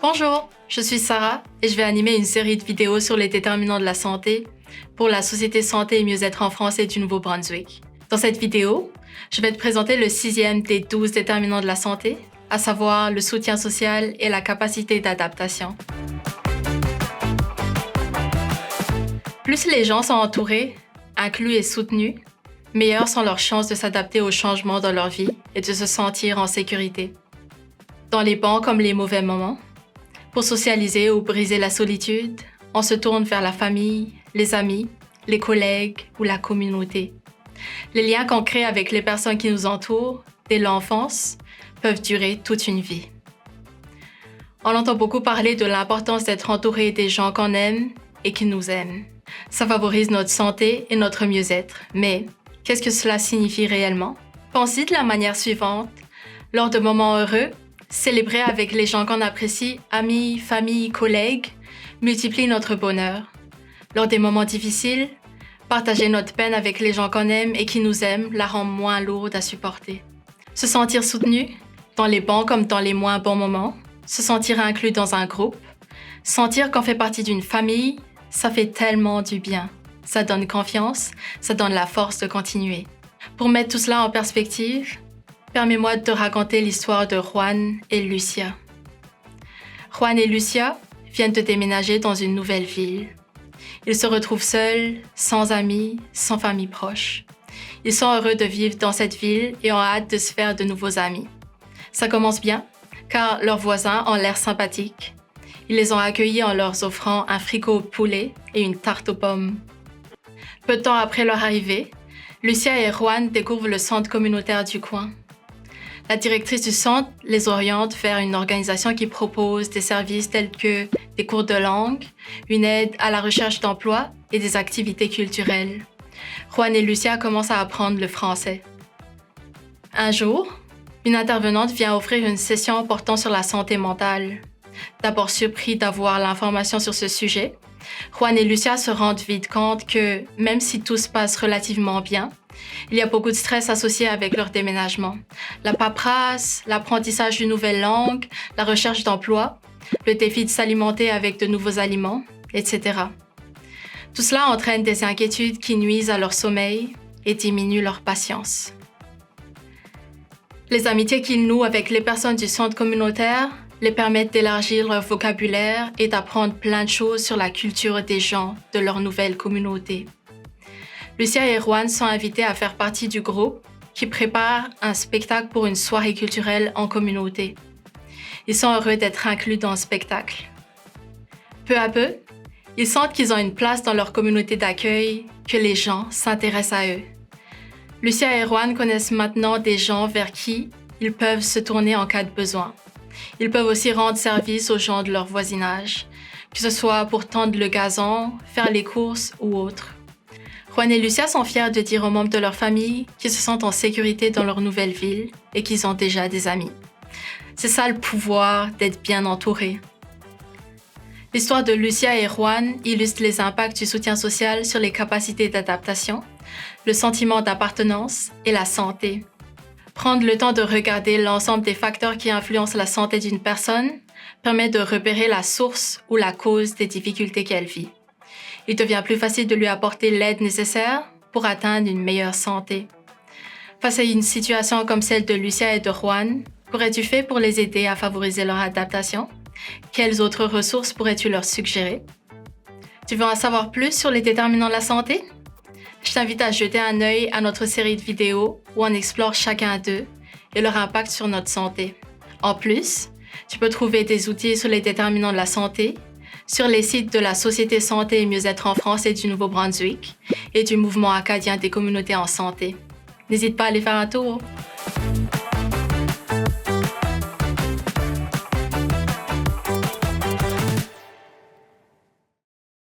Bonjour, je suis Sarah et je vais animer une série de vidéos sur les déterminants de la santé pour la Société Santé et Mieux-être en France et du Nouveau-Brunswick. Dans cette vidéo, je vais te présenter le 6e des 12 déterminants de la santé, à savoir le soutien social et la capacité d'adaptation. Plus les gens sont entourés, inclus et soutenus, meilleures sont leurs chances de s'adapter aux changements dans leur vie et de se sentir en sécurité. Dans les bons comme les mauvais moments, pour socialiser ou briser la solitude, on se tourne vers la famille, les amis, les collègues ou la communauté. Les liens qu'on crée avec les personnes qui nous entourent, dès l'enfance, peuvent durer toute une vie. On entend beaucoup parler de l'importance d'être entouré des gens qu'on aime et qui nous aiment. Ça favorise notre santé et notre mieux-être. Mais qu'est-ce que cela signifie réellement? Pensez de la manière suivante. Lors de moments heureux, célébrer avec les gens qu'on apprécie, amis, famille, collègues, multiplie notre bonheur. Lors des moments difficiles, partager notre peine avec les gens qu'on aime et qui nous aiment la rend moins lourde à supporter. Se sentir soutenu, dans les bons comme dans les moins bons moments, se sentir inclus dans un groupe, sentir qu'on fait partie d'une famille, ça fait tellement du bien. Ça donne confiance, ça donne la force de continuer. Pour mettre tout cela en perspective, permets-moi de te raconter l'histoire de Juan et Lucia. Juan et Lucia viennent de déménager dans une nouvelle ville. Ils se retrouvent seuls, sans amis, sans famille proche. Ils sont heureux de vivre dans cette ville et ont hâte de se faire de nouveaux amis. Ça commence bien, car leurs voisins ont l'air sympathiques. Ils les ont accueillis en leur offrant un fricot au poulet et une tarte aux pommes. Peu de temps après leur arrivée, Lucia et Juan découvrent le centre communautaire du coin. La directrice du centre les oriente vers une organisation qui propose des services tels que des cours de langue, une aide à la recherche d'emploi et des activités culturelles. Juan et Lucia commencent à apprendre le français. Un jour, une intervenante vient offrir une session portant sur la santé mentale. D'abord surpris d'avoir l'information sur ce sujet, Juan et Lucia se rendent vite compte que, même si tout se passe relativement bien, il y a beaucoup de stress associé avec leur déménagement. La paperasse, l'apprentissage d'une nouvelle langue, la recherche d'emploi, le défi de s'alimenter avec de nouveaux aliments, etc. Tout cela entraîne des inquiétudes qui nuisent à leur sommeil et diminuent leur patience. Les amitiés qu'ils nouent avec les personnes du centre communautaire les permettent d'élargir leur vocabulaire et d'apprendre plein de choses sur la culture des gens de leur nouvelle communauté. Lucia et Juan sont invités à faire partie du groupe qui prépare un spectacle pour une soirée culturelle en communauté. Ils sont heureux d'être inclus dans le spectacle. Peu à peu, ils sentent qu'ils ont une place dans leur communauté d'accueil, que les gens s'intéressent à eux. Lucia et Juan connaissent maintenant des gens vers qui ils peuvent se tourner en cas de besoin. Ils peuvent aussi rendre service aux gens de leur voisinage, que ce soit pour tondre le gazon, faire les courses ou autre. Juan et Lucia sont fiers de dire aux membres de leur famille qu'ils se sentent en sécurité dans leur nouvelle ville et qu'ils ont déjà des amis. C'est ça le pouvoir d'être bien entouré. L'histoire de Lucia et Juan illustre les impacts du soutien social sur les capacités d'adaptation, le sentiment d'appartenance et la santé. Prendre le temps de regarder l'ensemble des facteurs qui influencent la santé d'une personne permet de repérer la source ou la cause des difficultés qu'elle vit. Il devient plus facile de lui apporter l'aide nécessaire pour atteindre une meilleure santé. Face à une situation comme celle de Lucia et de Juan, qu'aurais-tu fait pour les aider à favoriser leur adaptation? Quelles autres ressources pourrais-tu leur suggérer? Tu veux en savoir plus sur les déterminants de la santé? Je t'invite à jeter un œil à notre série de vidéos où on explore chacun d'eux et leur impact sur notre santé. En plus, tu peux trouver des outils sur les déterminants de la santé sur les sites de la Société Santé et Mieux-être en France et du Nouveau-Brunswick et du Mouvement acadien des communautés en santé. N'hésite pas à aller faire un tour.